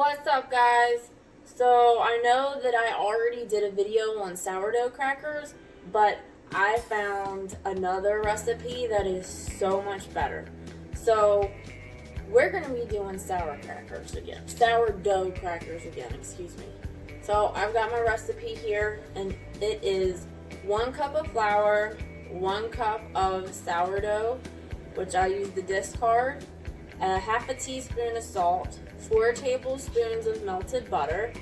What's up, guys? So I know that I already did a video on sourdough crackers, but I found another recipe that is so much better. So we're going to be doing sourdough crackers again, excuse me. So I've got my recipe here, and it is 1 cup of flour, 1 cup of sourdough, which I use the discard, half a teaspoon of salt, 4 tablespoons of melted butter,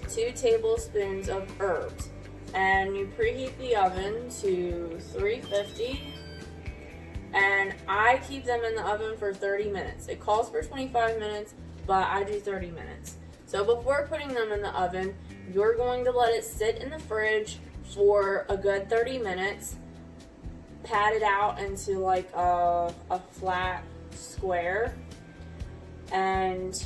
2 tablespoons of herbs, and you preheat the oven to 350, and I keep them in the oven for 30 minutes. It calls for 25 minutes, but I do 30 minutes. So before putting them in the oven, you're going to let it sit in the fridge for a good 30 minutes, pat it out into like a flat square, and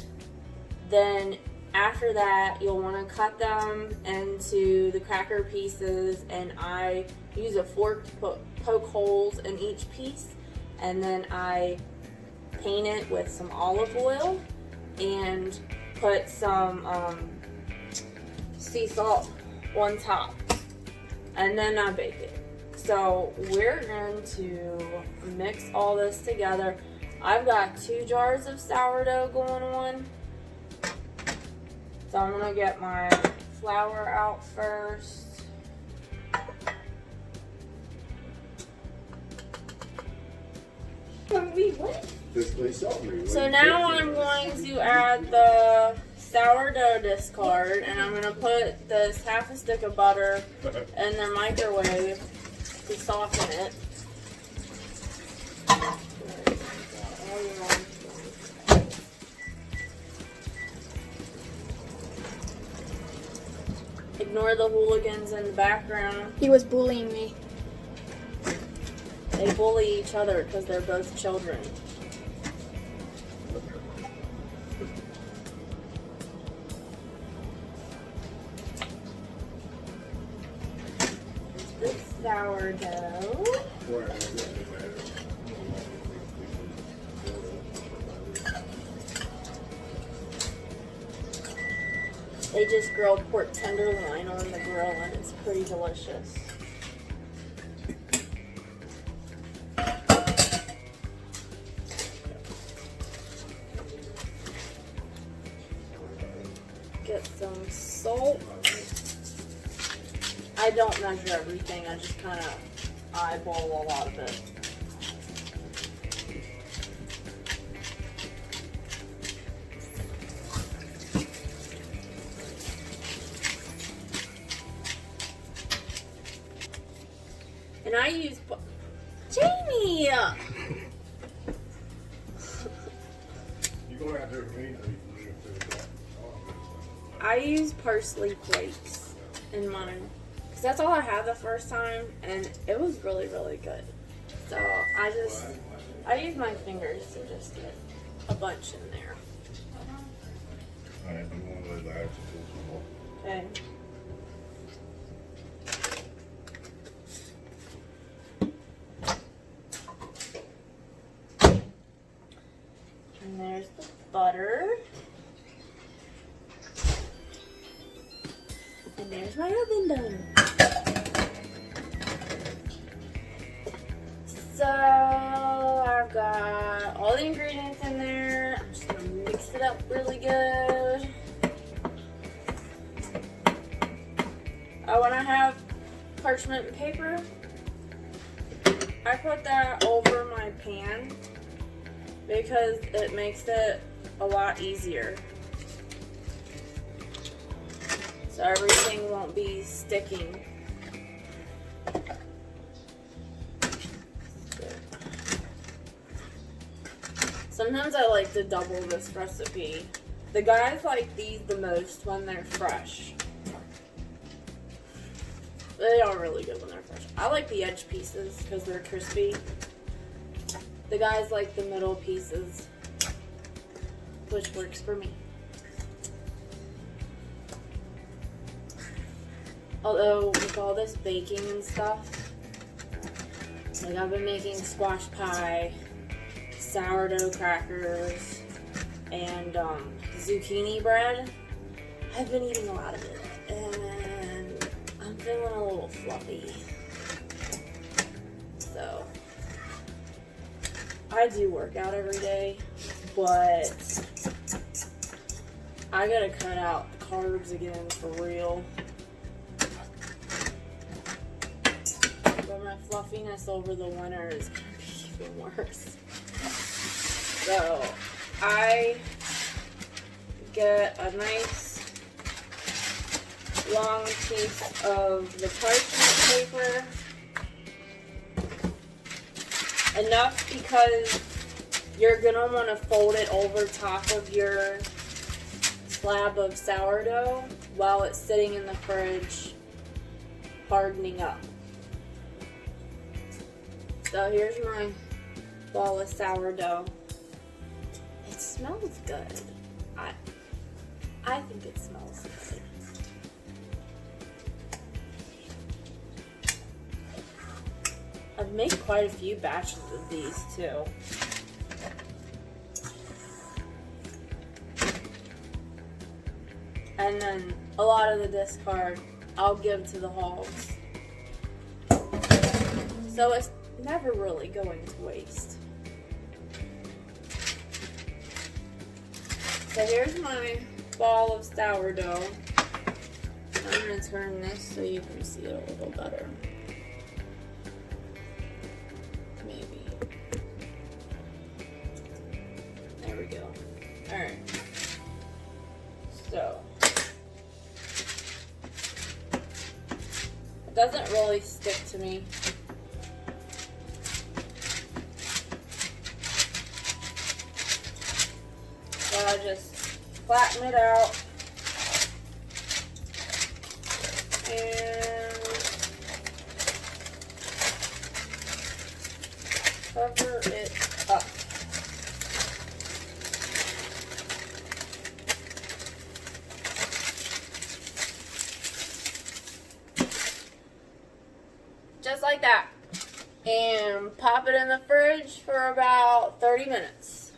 then after that you'll want to cut them into the cracker pieces, and I use a fork to poke holes in each piece, and then I paint it with some olive oil and put some sea salt on top, and then I bake it. So we're going to mix all this together. I've got 2 jars of sourdough going on. So I'm going to get my flour out first. So now I'm going to add the sourdough discard, and I'm going to put this half a stick of butter in the microwave to soften it. Ignore the hooligans in the background. He was bullying me. They bully each other because they're both children. This sourdough. They just grilled pork tenderloin on the grill, and it's pretty delicious. Get some salt. I don't measure everything, I just kind of eyeball a lot of it. And I use Jamie. I use parsley flakes in mine because that's all I had the first time, and it was really, really good. So I use my fingers to just get a bunch in there. Okay. And there's the butter. And there's my oven done. So I've got all the ingredients in there. I'm just gonna mix it up really good. When I have parchment paper, I put that over my pan because it makes it a lot easier. So everything won't be sticking. Sometimes I like to double this recipe. The guys like these the most when they're fresh. They are really good when they're fresh. I like the edge pieces because they're crispy. The guys like the middle pieces, which works for me. Although with all this baking and stuff, like I've been making squash pie, sourdough crackers, and zucchini bread. I've been eating a lot of it, and I'm feeling a little fluffy. So, I do work out every day, but I gotta cut out carbs again for real. But my fluffiness over the winter is gonna be even worse. So, I get a nice long piece of the parchment paper. Enough because you're gonna want to fold it over top of your slab of sourdough while it's sitting in the fridge hardening up. So here's my ball of sourdough. It smells good. I think it smells good. I've made quite a few batches of these too. And then a lot of the discard I'll give to the hogs. So it's never really going to waste. So here's my ball of sourdough. I'm going to turn this so you can see it a little better. Maybe. There we go. Alright. So. It doesn't really stick to me. So I just flatten it out. And cover it up. Just like that. And pop it in the fridge for about 30 minutes.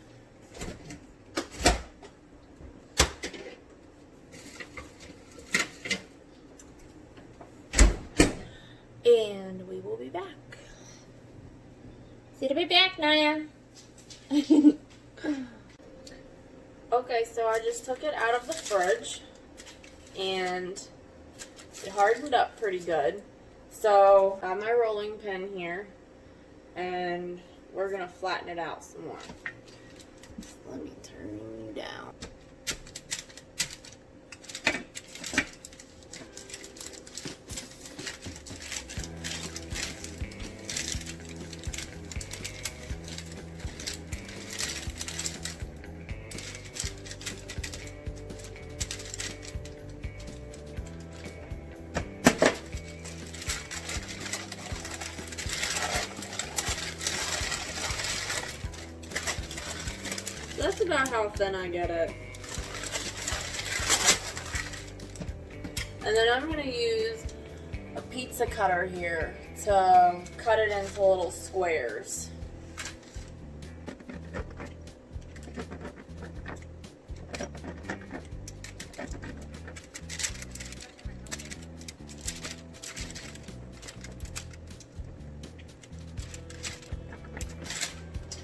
And we will be back. See you back, Naya. Okay, so I just took it out of the fridge and it hardened up pretty good. So I got my rolling pin here and we're gonna flatten it out some more. Let me turn you down. That's about how thin I get it. And then I'm going to use a pizza cutter here to cut it into little squares.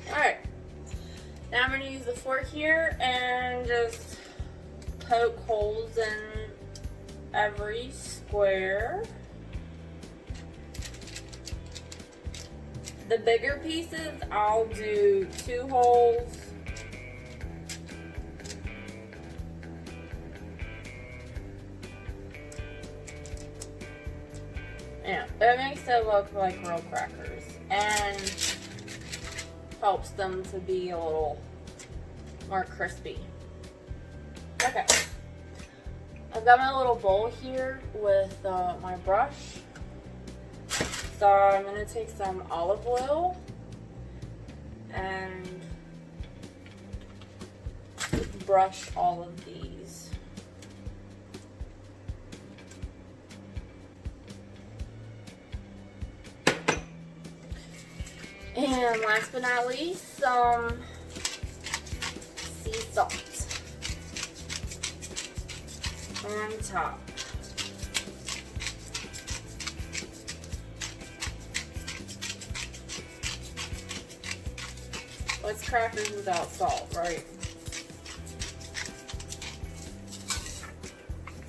Alright. Now I'm going to use the fork here and just poke holes in every square. The bigger pieces, I'll do 2 holes. Yeah, it makes it look like real crackers and helps them to be a little more crispy. Okay, I've got my little bowl here with my brush. So I'm going to take some olive oil and brush all of these. And last but not least, some sea salt. on top. What's crackers without salt, right?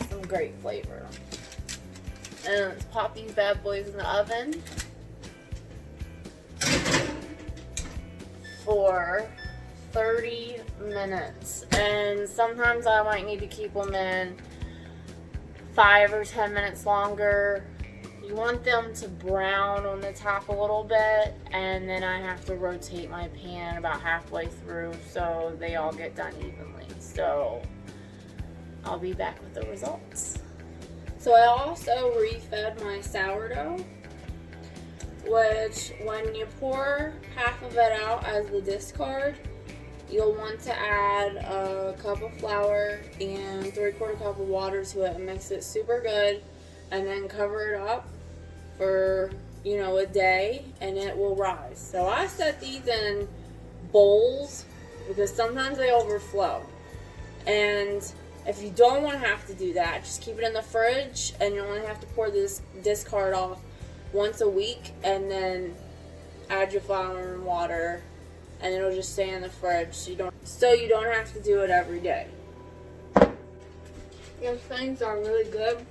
Some great flavor. And let's pop these bad boys in the oven for 30 minutes. And sometimes I might need to keep them in 5 or 10 minutes longer. You want them to brown on the top a little bit, and then I have to rotate my pan about halfway through so they all get done evenly. So I'll be back with the results. So I also refed my sourdough, which when you pour half of it out as the discard, you'll want to add a cup of flour and 3/4 cup of water to it and mix it super good, and then cover it up for, you know, a day, and it will rise. So I set these in bowls because sometimes they overflow. And if you don't want to have to do that, just keep it in the fridge, and you only have to pour this discard off once a week, and then add your flour and water, and it'll just stay in the fridge. So you don't have to do it every day. Those things are really good.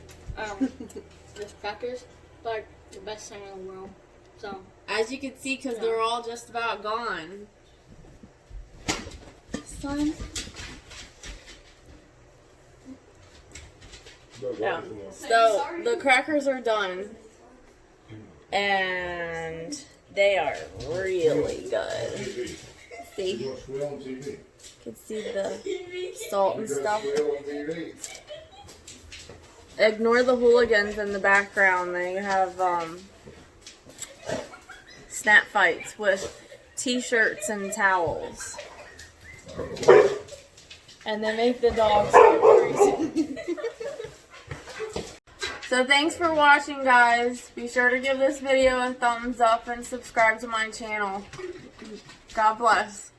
Those crackers, like the best thing in the world. So as you can see, because they're all just about gone. Son. Yeah. So the crackers are done, and they are really good. See, you can see the salt and stuff. Ignore the hooligans in the background. They have snap fights with t-shirts and towels, and they make the dogs go crazy. So thanks for watching, guys. Be sure to give this video a thumbs up and subscribe to my channel. God bless.